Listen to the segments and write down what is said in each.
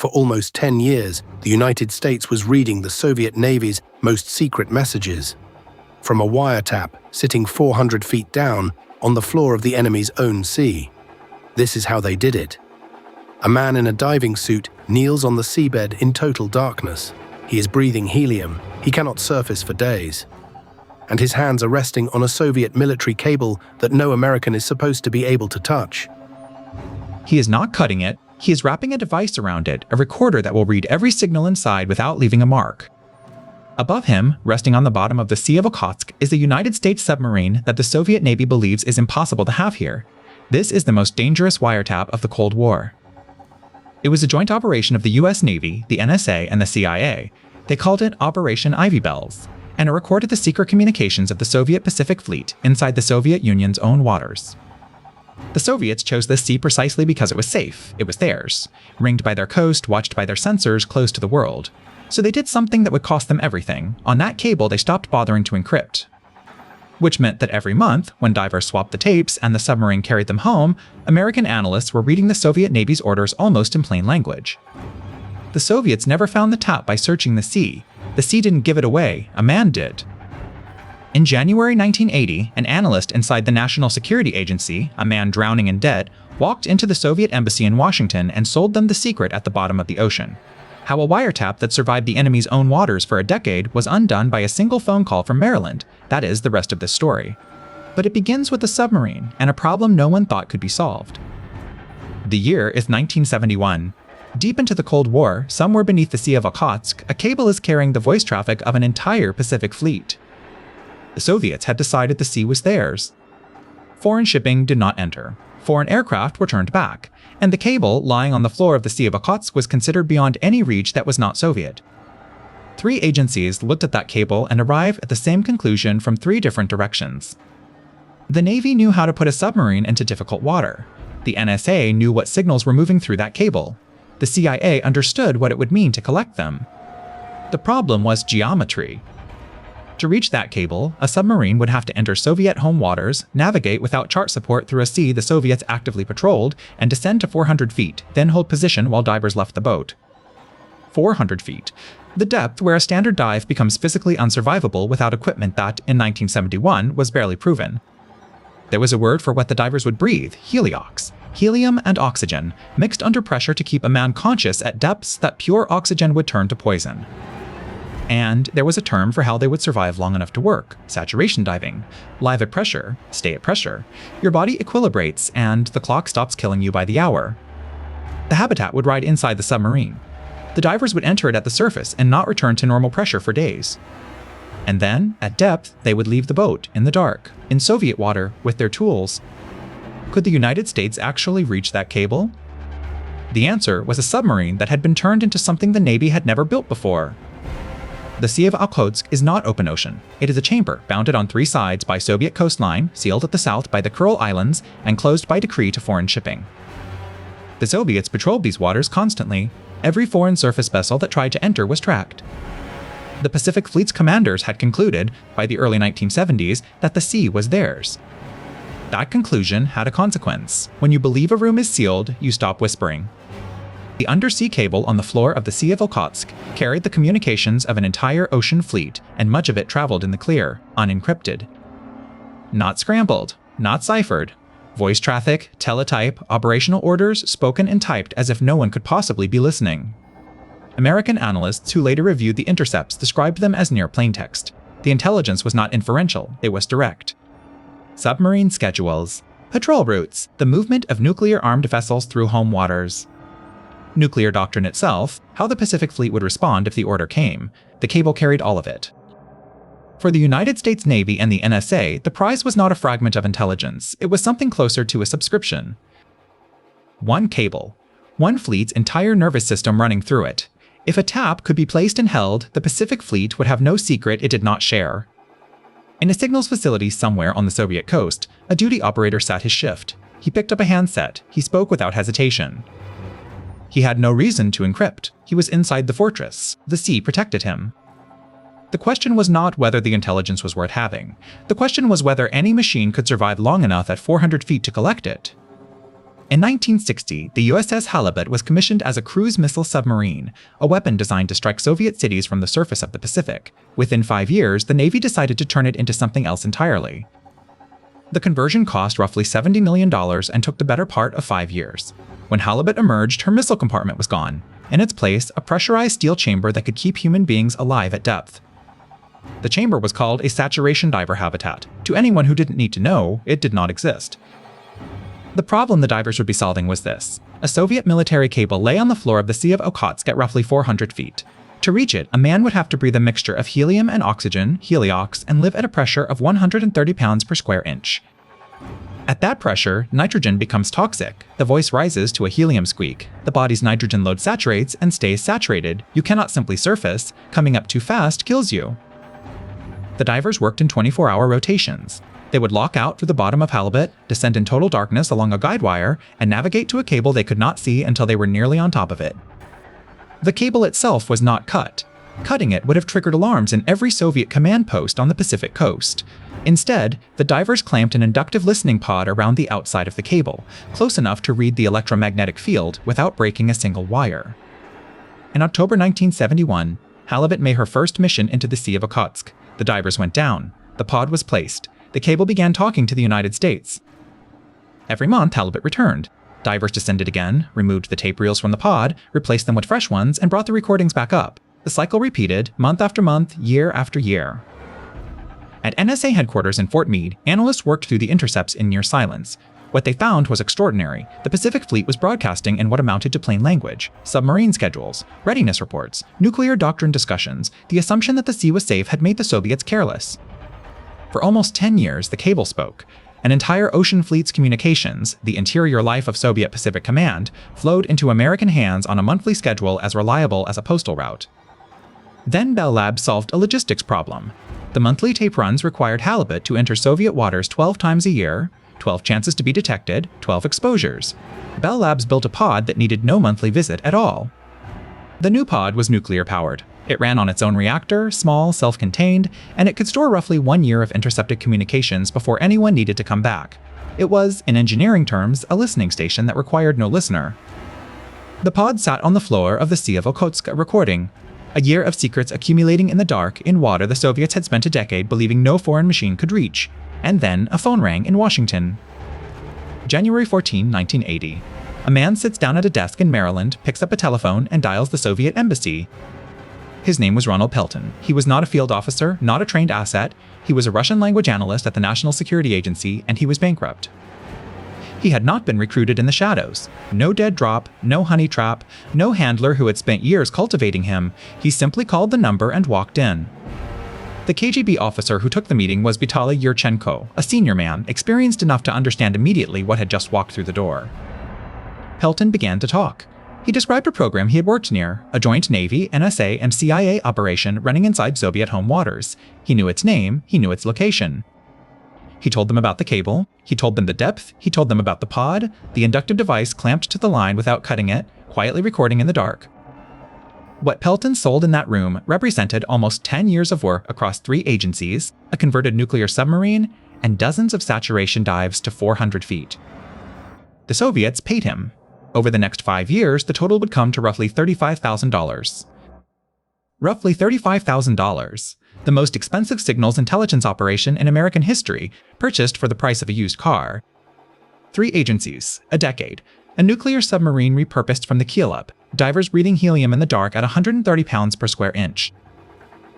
For almost 10 years, the United States was reading the Soviet Navy's most secret messages from a wiretap sitting 400 feet down on the floor of the enemy's own sea. This is how they did it. A man in a diving suit kneels on the seabed in total darkness. He is breathing helium. He cannot surface for days. And his hands are resting on a Soviet military cable that no American is supposed to be able to touch. He is not cutting it. He is wrapping a device around it, a recorder that will read every signal inside without leaving a mark. Above him, resting on the bottom of the Sea of Okhotsk, is a United States submarine that the Soviet Navy believes is impossible to have here. This is the most dangerous wiretap of the Cold War. It was a joint operation of the US Navy, the NSA, and the CIA. They called it Operation Ivy Bells, and it recorded the secret communications of the Soviet Pacific Fleet inside the Soviet Union's own waters. The Soviets chose this sea precisely because it was safe. It was theirs, ringed by their coast, watched by their sensors, close to the world. So they did something that would cost them everything. On that cable, they stopped bothering to encrypt. Which meant that every month, when divers swapped the tapes and the submarine carried them home, American analysts were reading the Soviet Navy's orders almost in plain language. The Soviets never found the tap by searching the sea. The sea didn't give it away, a man did. In January 1980, an analyst inside the National Security Agency, a man drowning in debt, walked into the Soviet embassy in Washington and sold them the secret at the bottom of the ocean. How a wiretap that survived the enemy's own waters for a decade was undone by a single phone call from Maryland. That is the rest of this story. But it begins with a submarine and a problem no one thought could be solved. The year is 1971. Deep into the Cold War, somewhere beneath the Sea of Okhotsk, a cable is carrying the voice traffic of an entire Pacific fleet. The Soviets had decided the sea was theirs. Foreign shipping did not enter. Foreign aircraft were turned back, and the cable lying on the floor of the Sea of Okhotsk was considered beyond any reach that was not Soviet. 3 agencies looked at that cable and arrived at the same conclusion from 3 different directions. The Navy knew how to put a submarine into difficult water. The NSA knew what signals were moving through that cable. The CIA understood what it would mean to collect them. The problem was geometry. To reach that cable, a submarine would have to enter Soviet home waters, navigate without chart support through a sea the Soviets actively patrolled, and descend to 400 feet, then hold position while divers left the boat. 400 feet. The depth where a standard dive becomes physically unsurvivable without equipment that, in 1971, was barely proven. There was a word for what the divers would breathe, heliox, helium and oxygen, mixed under pressure to keep a man conscious at depths that pure oxygen would turn to poison. And there was a term for how they would survive long enough to work, saturation diving. Live at pressure, stay at pressure. Your body equilibrates, and the clock stops killing you by the hour. The habitat would ride inside the submarine. The divers would enter it at the surface and not return to normal pressure for days. And then, at depth, they would leave the boat, in the dark, in Soviet water, with their tools. Could the United States actually reach that cable? The answer was a submarine that had been turned into something the Navy had never built before. The Sea of Okhotsk is not open ocean. It is a chamber bounded on 3 sides by Soviet coastline, sealed at the south by the Kuril Islands, and closed by decree to foreign shipping. The Soviets patrolled these waters constantly. Every foreign surface vessel that tried to enter was tracked. The Pacific Fleet's commanders had concluded, by the early 1970s, that the sea was theirs. That conclusion had a consequence. When you believe a room is sealed, you stop whispering. The undersea cable on the floor of the Sea of Okhotsk carried the communications of an entire ocean fleet, and much of it traveled in the clear, unencrypted. Not scrambled, not ciphered. Voice traffic, teletype, operational orders spoken and typed as if no one could possibly be listening. American analysts who later reviewed the intercepts described them as near plaintext. The intelligence was not inferential, it was direct. Submarine schedules, patrol routes, the movement of nuclear-armed vessels through home waters. Nuclear doctrine itself, how the Pacific Fleet would respond if the order came. The cable carried all of it. For the United States Navy and the NSA, the prize was not a fragment of intelligence. It was something closer to a subscription. One cable. One fleet's entire nervous system running through it. If a tap could be placed and held, the Pacific Fleet would have no secret it did not share. In a signals facility somewhere on the Soviet coast, a duty operator sat his shift. He picked up a handset. He spoke without hesitation. He had no reason to encrypt. He was inside the fortress. The sea protected him. The question was not whether the intelligence was worth having. The question was whether any machine could survive long enough at 400 feet to collect it. In 1960, the USS Halibut was commissioned as a cruise missile submarine, a weapon designed to strike Soviet cities from the surface of the Pacific. Within 5 years, the Navy decided to turn it into something else entirely. The conversion cost roughly $70 million and took the better part of 5 years. When Halibut emerged, her missile compartment was gone. In its place, a pressurized steel chamber that could keep human beings alive at depth. The chamber was called a saturation diver habitat. To anyone who didn't need to know, it did not exist. The problem the divers would be solving was this. A Soviet military cable lay on the floor of the Sea of Okhotsk at roughly 400 feet. To reach it, a man would have to breathe a mixture of helium and oxygen, heliox, and live at a pressure of 130 pounds per square inch. At that pressure, nitrogen becomes toxic. The voice rises to a helium squeak. The body's nitrogen load saturates and stays saturated. You cannot simply surface. Coming up too fast kills you. The divers worked in 24-hour rotations. They would lock out through the bottom of Halibut, descend in total darkness along a guide wire, and navigate to a cable they could not see until they were nearly on top of it. The cable itself was not cut. Cutting it would have triggered alarms in every Soviet command post on the Pacific coast. Instead, the divers clamped an inductive listening pod around the outside of the cable, close enough to read the electromagnetic field without breaking a single wire. In October 1971, Halibut made her first mission into the Sea of Okhotsk. The divers went down. The pod was placed. The cable began talking to the United States. Every month, Halibut returned. Divers descended again, removed the tape reels from the pod, replaced them with fresh ones, and brought the recordings back up. The cycle repeated, month after month, year after year. At NSA headquarters in Fort Meade, analysts worked through the intercepts in near silence. What they found was extraordinary. The Pacific Fleet was broadcasting in what amounted to plain language. Submarine schedules, readiness reports, nuclear doctrine discussions. The assumption that the sea was safe had made the Soviets careless. For almost 10 years, the cable spoke. An entire ocean fleet's communications, the interior life of Soviet Pacific Command, flowed into American hands on a monthly schedule as reliable as a postal route. Then Bell Labs solved a logistics problem. The monthly tape runs required Halibut to enter Soviet waters 12 times a year, 12 chances to be detected, 12 exposures. Bell Labs built a pod that needed no monthly visit at all. The new pod was nuclear-powered. It ran on its own reactor, small, self-contained, and it could store roughly 1 year of intercepted communications before anyone needed to come back. It was, in engineering terms, a listening station that required no listener. The pod sat on the floor of the Sea of Okhotsk recording. A year of secrets accumulating in the dark, in water the Soviets had spent a decade believing no foreign machine could reach. And then a phone rang in Washington. January 14, 1980. A man sits down at a desk in Maryland, picks up a telephone, and dials the Soviet embassy. His name was Ronald Pelton. He was not a field officer, not a trained asset. He was a Russian language analyst at the National Security Agency, and he was bankrupt. He had not been recruited in the shadows. No dead drop, no honey trap, no handler who had spent years cultivating him. He simply called the number and walked in. The KGB officer who took the meeting was Vitaly Yurchenko, a senior man, experienced enough to understand immediately what had just walked through the door. Pelton began to talk. He described a program he had worked near, a joint Navy, NSA, and CIA operation running inside Soviet home waters. He knew its name, he knew its location. He told them about the cable, he told them the depth, he told them about the pod, the inductive device clamped to the line without cutting it, quietly recording in the dark. What Pelton sold in that room represented almost 10 years of work across 3 agencies, a converted nuclear submarine, and dozens of saturation dives to 400 feet. The Soviets paid him. Over the next 5 years, the total would come to roughly $35,000. Roughly $35,000. The most expensive signals intelligence operation in American history, purchased for the price of a used car. 3 agencies, a decade, a nuclear submarine repurposed from the keel up, divers breathing helium in the dark at 130 pounds per square inch.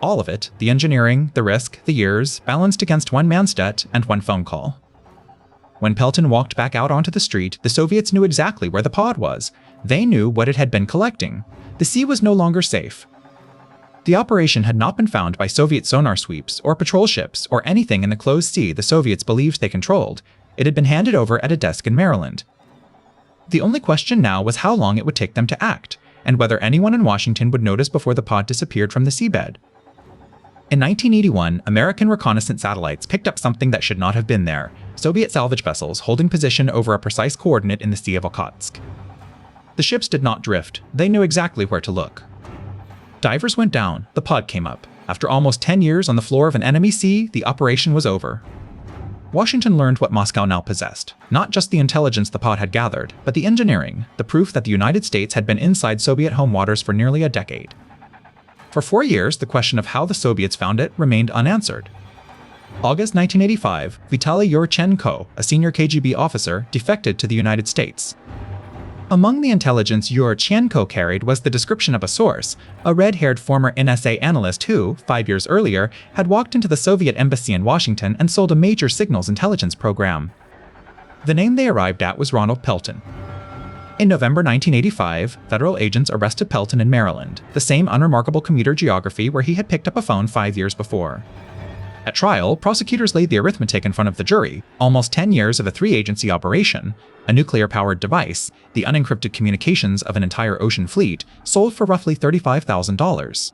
All of it, the engineering, the risk, the years, balanced against one man's debt and one phone call. When Pelton walked back out onto the street, the Soviets knew exactly where the pod was. They knew what it had been collecting. The sea was no longer safe. The operation had not been found by Soviet sonar sweeps or patrol ships or anything in the closed sea the Soviets believed they controlled. It had been handed over at a desk in Maryland. The only question now was how long it would take them to act, and whether anyone in Washington would notice before the pod disappeared from the seabed. In 1981, American reconnaissance satellites picked up something that should not have been there, Soviet salvage vessels holding position over a precise coordinate in the Sea of Okhotsk. The ships did not drift. They knew exactly where to look. Divers went down, the pod came up. After almost 10 years on the floor of an enemy sea, the operation was over. Washington learned what Moscow now possessed. Not just the intelligence the pod had gathered, but the engineering, the proof that the United States had been inside Soviet home waters for nearly a decade. For 4 years, the question of how the Soviets found it remained unanswered. August 1985, Vitaly Yurchenko, a senior KGB officer, defected to the United States. Among the intelligence Yurchenko carried was the description of a source, a red-haired former NSA analyst who, 5 years earlier, had walked into the Soviet embassy in Washington and sold a major signals intelligence program. The name they arrived at was Ronald Pelton. In November 1985, federal agents arrested Pelton in Maryland, the same unremarkable commuter geography where he had picked up a phone 5 years before. At trial, prosecutors laid the arithmetic in front of the jury: almost 10 years of a 3-agency operation, a nuclear-powered device, the unencrypted communications of an entire ocean fleet, sold for roughly $35,000.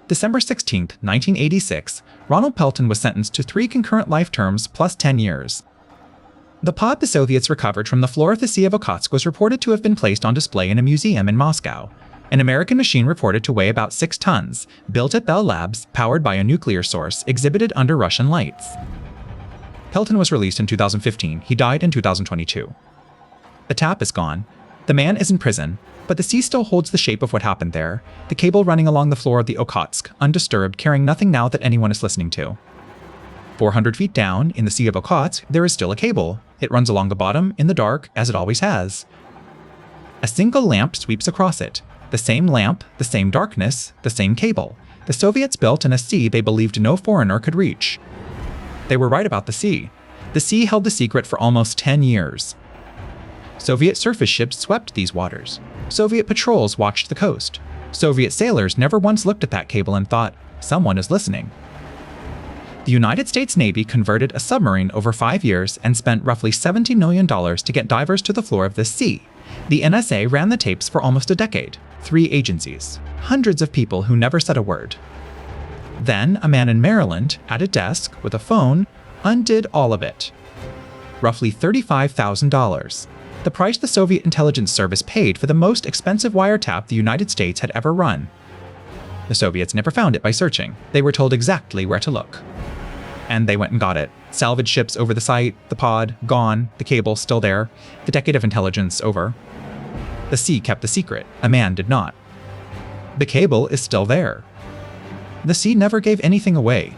December 16, 1986, Ronald Pelton was sentenced to 3 concurrent life terms plus 10 years. The pod the Soviets recovered from the floor of the Sea of Okhotsk was reported to have been placed on display in a museum in Moscow. An American machine reported to weigh about 6 tons, built at Bell Labs, powered by a nuclear source, exhibited under Russian lights. Pelton was released in 2015. He died in 2022. The tap is gone. The man is in prison, but the sea still holds the shape of what happened there, the cable running along the floor of the Okhotsk, undisturbed, carrying nothing now that anyone is listening to. 400 feet down, in the Sea of Okhotsk, there is still a cable. It runs along the bottom, in the dark, as it always has. A single lamp sweeps across it. The same lamp, the same darkness, the same cable. The Soviets built in a sea they believed no foreigner could reach. They were right about the sea. The sea held the secret for almost 10 years. Soviet surface ships swept these waters. Soviet patrols watched the coast. Soviet sailors never once looked at that cable and thought, someone is listening. The United States Navy converted a submarine over 5 years and spent roughly $70 million to get divers to the floor of this sea. The NSA ran the tapes for almost a decade. 3 agencies, hundreds of people who never said a word. Then, a man in Maryland, at a desk with a phone, undid all of it. Roughly $35,000. The price the Soviet intelligence service paid for the most expensive wiretap the United States had ever run. The Soviets never found it by searching. They were told exactly where to look. And they went and got it. Salvage ships over the site, the pod, gone, the cable still there, the decade of intelligence over. The sea kept the secret, a man did not. The cable is still there. The sea never gave anything away.